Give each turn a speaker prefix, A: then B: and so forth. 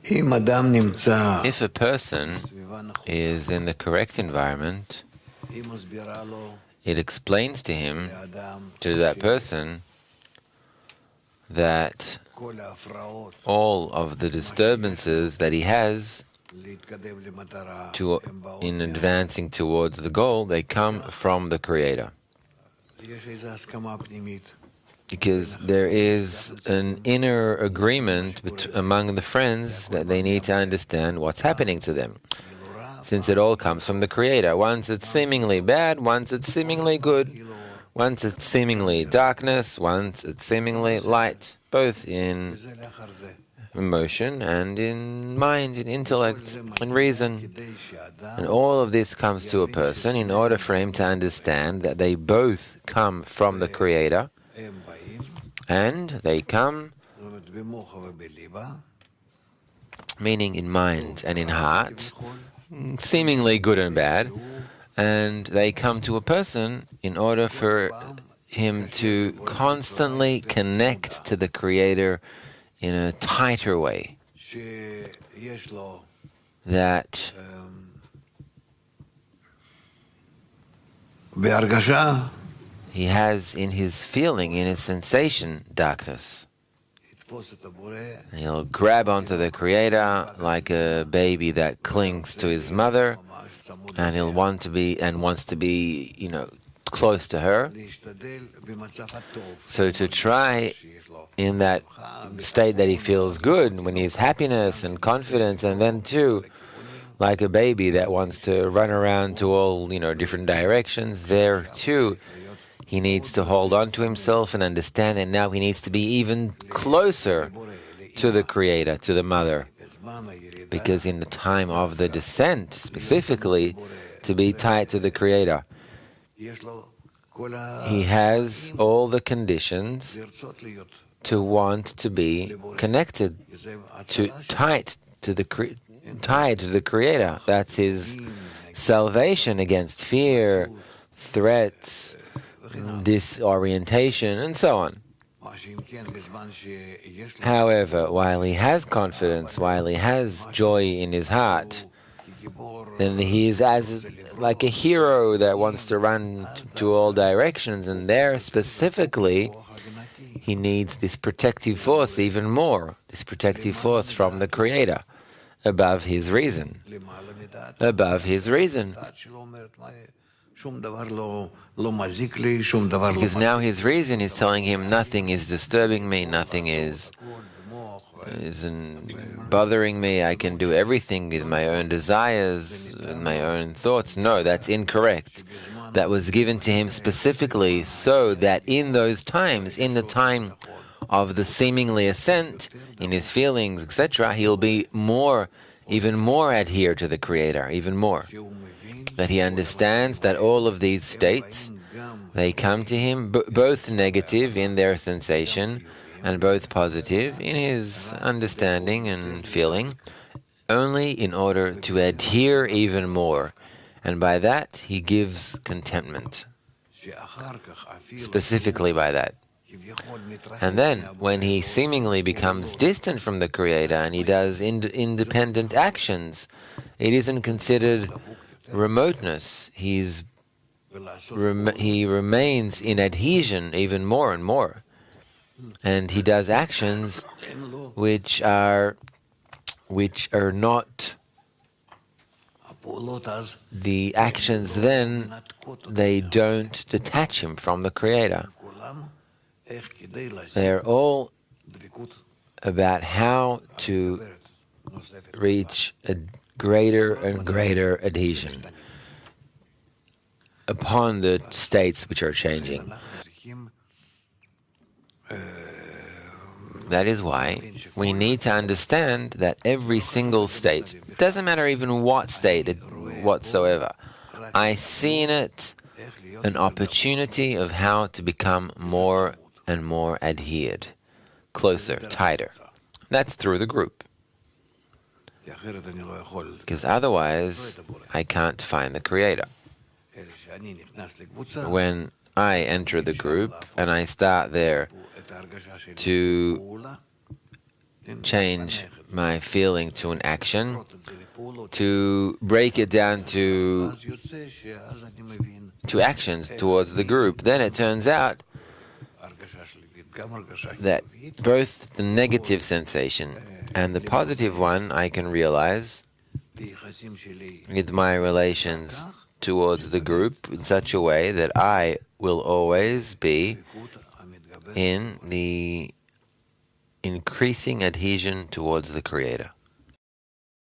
A: If a person is in the correct environment, it explains to him, to that person, that all of the disturbances that he has in advancing towards the goal, they come from the Creator. Because there is an inner agreement among the friends that they need to understand what's happening to them, since it all comes from the Creator. Once it's seemingly bad, once it's seemingly good, once it's seemingly darkness, once it's seemingly light, both in emotion and in mind, in intellect, in reason. And all of this comes to a person in order for him to understand that they both come from the Creator, and they come, meaning in mind and in heart, seemingly good and bad, and they come to a person in order for him to constantly connect to the Creator in a tighter way, that he has in his feeling, in his sensation, darkness. And he'll grab onto the Creator like a baby that clings to his mother, and he'll wants to be, close to her. So to try in that state that he feels good, when he's happiness and confidence, and then too, like a baby that wants to run around to all, different directions, there too, he needs to hold on to himself and understand that now he needs to be even closer to the Creator, to the Mother. Because in the time of the descent, specifically, to be tied to the Creator, he has all the conditions to want to be connected, tied to the Creator. That's his salvation against fear, threats, disorientation, and so on. However, while he has confidence, while he has joy in his heart, then he is like a hero that wants to run to all directions, and there specifically he needs this protective force even more, this protective force from the Creator, above his reason. Above his reason. Because now his reason is telling him nothing is disturbing me, nothing isn't bothering me, I can do everything with my own desires, with my own thoughts. No, that's incorrect. That was given to him specifically so that in those times, in the time of the seemingly ascent, in his feelings, etc., he'll be even more adhered to the Creator, even more. That he understands that all of these states, they come to him both negative in their sensation and both positive in his understanding and feeling, only in order to adhere even more. And by that, he gives contentment, specifically by that. And then, when he seemingly becomes distant from the Creator and he does independent actions, it isn't considered remoteness. He remains in adhesion even more and more. And he does actions which are not the actions. Then they don't detach him from the Creator. They're all about how to reach a greater and greater adhesion upon the states which are changing. That is why we need to understand that every single state, it doesn't matter even what state whatsoever, I see in it an opportunity of how to become more and more adhered, closer, tighter. That's through the group. Because otherwise, I can't find the Creator. When I enter the group and I start there to change my feeling to an action, to break it down to actions towards the group, then it turns out that both the negative sensation and the positive one I can realize with my relations towards the group in such a way that I will always be in the increasing adhesion towards the Creator.